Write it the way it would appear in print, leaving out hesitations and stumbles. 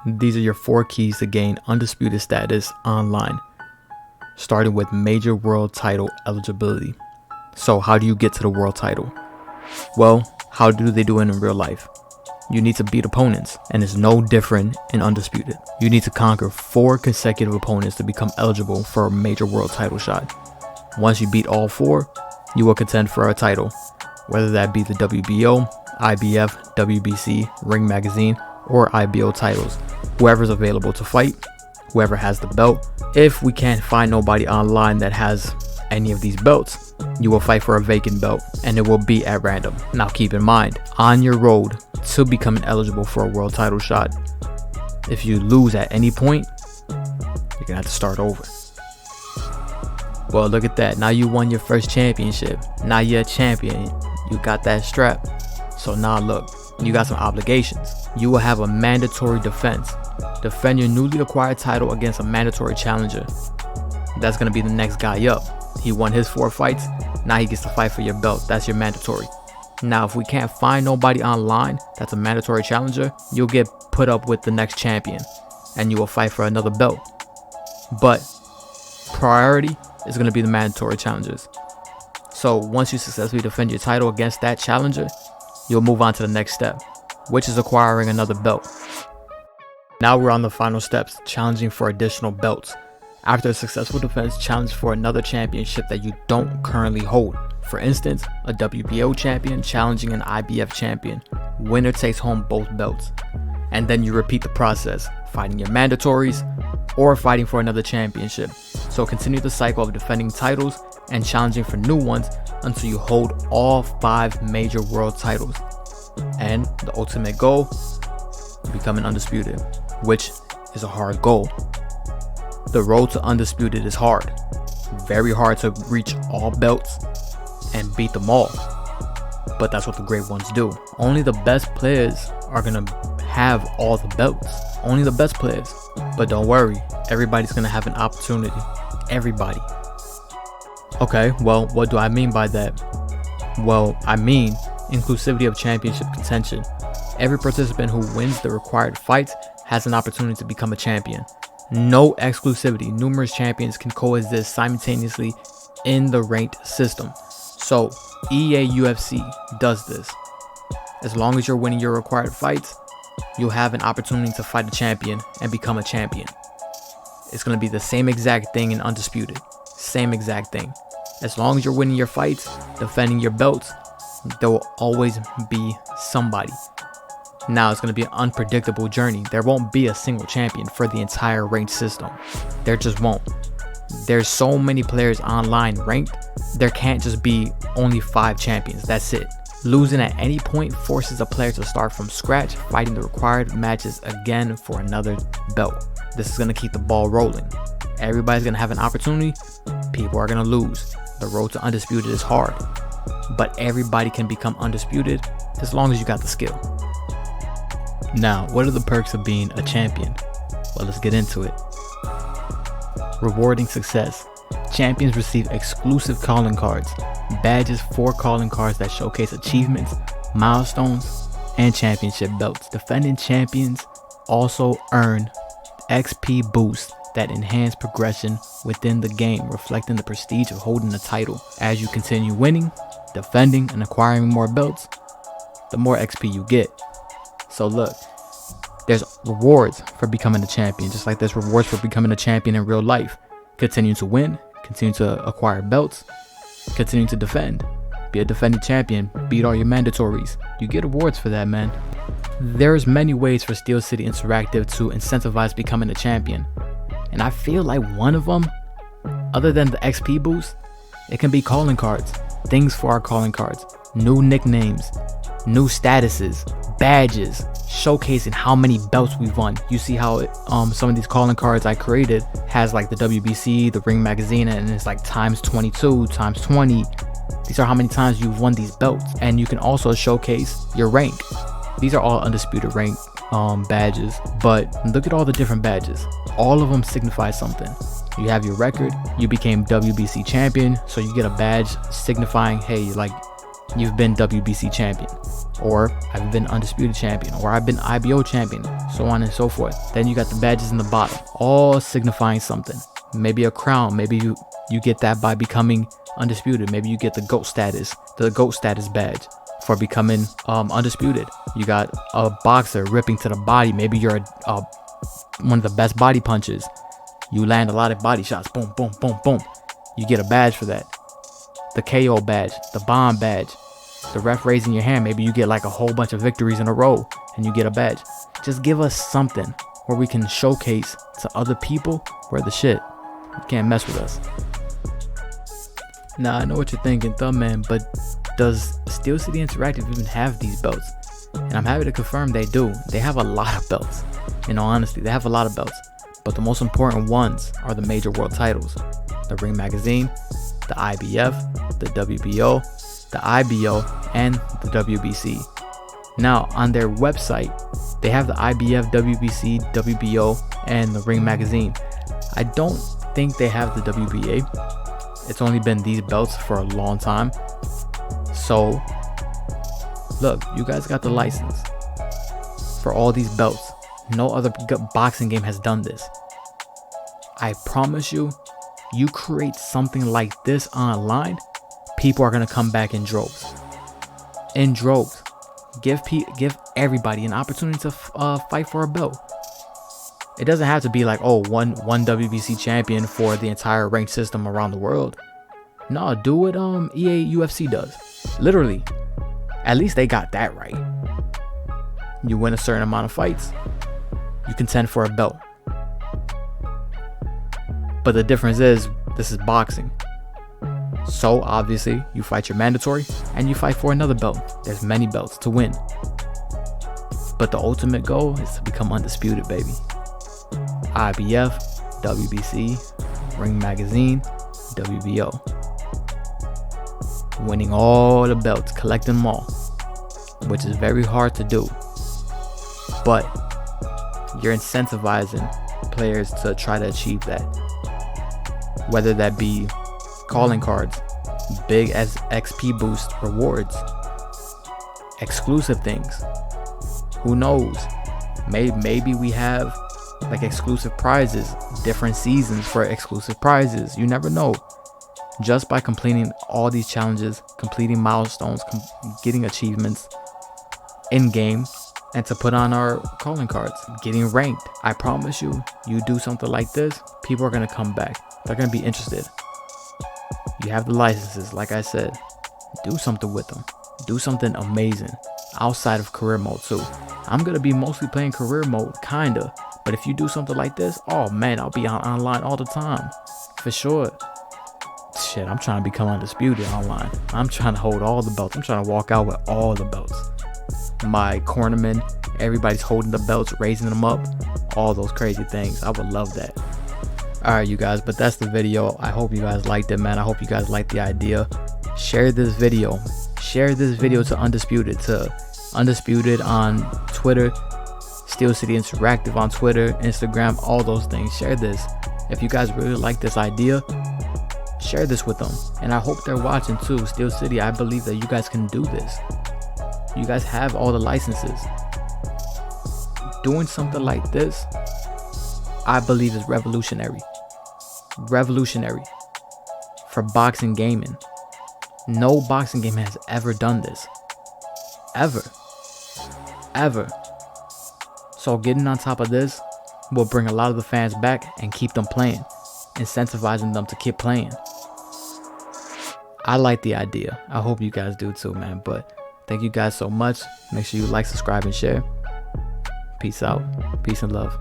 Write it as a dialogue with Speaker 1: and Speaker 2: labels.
Speaker 1: These are your 4 keys to gain undisputed status online, starting with major world title eligibility. So how do you get to the world title? Well, how do they do it in real life? You need to beat opponents, and it's no different in Undisputed. You need to conquer 4 consecutive opponents to become eligible for a major world title shot. Once you beat all 4, you will contend for a title, whether that be the WBO, IBF, WBC, Ring Magazine, or IBO titles. Whoever's available to fight, whoever has the belt. If we can't find nobody online that has any of these belts, you will fight for a vacant belt, and it will be at random. Now keep in mind, on your road to becoming eligible for a world title shot, if you lose at any point, you're gonna have to start over. Well, look at that. Now you won your first championship. Now you're a champion. You got that strap. So now look, you got some obligations. You will have a mandatory defense. Defend your newly acquired title against a mandatory challenger. That's gonna be the next guy up. He won his 4 fights. Now he gets to fight for your belt. That's your mandatory. Now, if we can't find nobody online that's a mandatory challenger, you'll get put up with the next champion, and you will fight for another belt. But priority is going to be the mandatory challengers. So once you successfully defend your title against that challenger, you'll move on to the next step, which is acquiring another belt. Now we're on the final steps, challenging for additional belts. After a successful defense, challenge for another championship that you don't currently hold. For instance, a WBO champion challenging an IBF champion. Winner takes home both belts. And then you repeat the process, fighting your mandatories or fighting for another championship. So continue the cycle of defending titles and challenging for new ones until you hold all 5 major world titles. And the ultimate goal, becoming undisputed, which is a hard goal. The road to undisputed is hard. Very hard to reach all belts and beat them all. But that's what the great ones do. Only the best players are gonna have all the belts. Only the best players. But don't worry, everybody's gonna have an opportunity. Everybody. Okay, well, what do I mean by that? Well, I mean inclusivity of championship contention. Every participant who wins the required fights has an opportunity to become a champion. No exclusivity. Numerous champions can coexist simultaneously in the ranked system. So EA UFC does this. As long as you're winning your required fights, you'll have an opportunity to fight a champion and become a champion. It's going to be the same exact thing in Undisputed. Same exact thing. As long as you're winning your fights, defending your belts, there will always be somebody. Now it's going to be an unpredictable journey. There won't be a single champion for the entire ranked system. There just won't. There's so many players online ranked, there can't just be only 5 champions. That's it. Losing at any point forces a player to start from scratch, fighting the required matches again for another belt. This is going to keep the ball rolling. Everybody's going to have an opportunity. People are going to lose. The road to undisputed is hard, but everybody can become undisputed as long as you got the skill. Now, what are the perks of being a champion? Well, let's get into it. Rewarding success. Champions receive exclusive calling cards, badges, 4 calling cards that showcase achievements, milestones, and championship belts. Defending champions also earn XP boosts that enhance progression within the game, reflecting the prestige of holding the title. As you continue winning, defending, and acquiring more belts, the more XP you get. So look, there's rewards for becoming a champion, just like there's rewards for becoming a champion in real life. Continue to win, continue to acquire belts, continue to defend, be a defending champion, beat all your mandatories. You get awards for that, man. There's many ways for Steel City Interactive to incentivize becoming a champion. And I feel like one of them, other than the XP boost, it can be calling cards. Things for our calling cards. New nicknames, new statuses, badges, showcasing how many belts we've won. You see how some of these calling cards I created has like the WBC, the Ring Magazine, and it's like times 22, times 20. These are how many times you've won these belts. And you can also showcase your rank. These are all undisputed rank badges, but look at all the different badges. All of them signify something. You have your record, you became WBC champion, so you get a badge signifying, hey, like, you've been WBC champion, or I've been Undisputed champion, or I've been IBO champion, so on and so forth. Then you got the badges in the bottom, all signifying something. Maybe a crown, maybe you get that by becoming Undisputed. Maybe you get the GOAT status badge for becoming Undisputed. You got a boxer ripping to the body. Maybe you're one of the best body punches. You land a lot of body shots. Boom, boom, boom, boom. You get a badge for that. The KO badge, the bomb badge, the ref raising your hand. Maybe you get like a whole bunch of victories in a row and you get a badge. Just give us something where we can showcase to other people we're the shit. You can't mess with us. Now, I know what you're thinking, Thumpman, but does Steel City Interactive even have these belts? And I'm happy to confirm they do. They have a lot of belts. In all honesty, they have a lot of belts. But the most important ones are the major world titles. The Ring Magazine, the IBF, the WBO, the IBO, and the WBC. Now, on their website, they have the IBF, WBC, WBO, and the Ring Magazine. I don't think they have the WBA. It's only been these belts for a long time. So, look, you guys got the license for all these belts. No other boxing game has done this. I promise you, you create something like this online, people are going to come back in droves. In droves. Give everybody an opportunity to fight for a belt. It doesn't have to be like, oh, one WBC champion for the entire ranked system around the world. No, do what EA UFC does. Literally. At least they got that right. You win a certain amount of fights, you contend for a belt. But the difference is, this is boxing. So obviously, you fight your mandatory and you fight for another belt. There's many belts to win. But the ultimate goal is to become undisputed, baby. IBF, WBC, Ring Magazine, WBO. Winning all the belts, collecting them all, which is very hard to do. But you're incentivizing players to try to achieve that. Whether that be calling cards, big as XP boost rewards, exclusive things. Who knows? Maybe we have like exclusive prizes, different seasons for exclusive prizes. You never know. Just by completing all these challenges, completing milestones, getting achievements in game, and to put on our calling cards, getting ranked. I promise you, you do something like this, people are going to come back. They're going to be interested. You have the licenses, like I said. Do something with them. Do something amazing outside of career mode too. I'm going to be mostly playing career mode, kinda. But if you do something like this, oh man, I'll be online all the time. For sure. Shit, I'm trying to become undisputed online. I'm trying to hold all the belts. I'm trying to walk out with all the belts. My cornermen, everybody's holding the belts, raising them up. All those crazy things. I would love that. Alright, you guys, but that's the video. I hope you guys liked it, man. I hope you guys liked the idea. Share this video. Share this video to Undisputed on Twitter, Steel City Interactive on Twitter, Instagram, all those things. Share this. If you guys really like this idea, share this with them. And I hope they're watching too. Steel City, I believe that you guys can do this. You guys have all the licenses. Doing something like this, I believe, is revolutionary. Revolutionary for boxing gaming. No boxing game has ever done this. Ever. So getting on top of this will bring a lot of the fans back and keep them playing, incentivizing them to keep playing. I like the idea. I hope you guys do too, man. But thank you guys so much. Make sure you like, subscribe, and share. Peace out. Peace and love.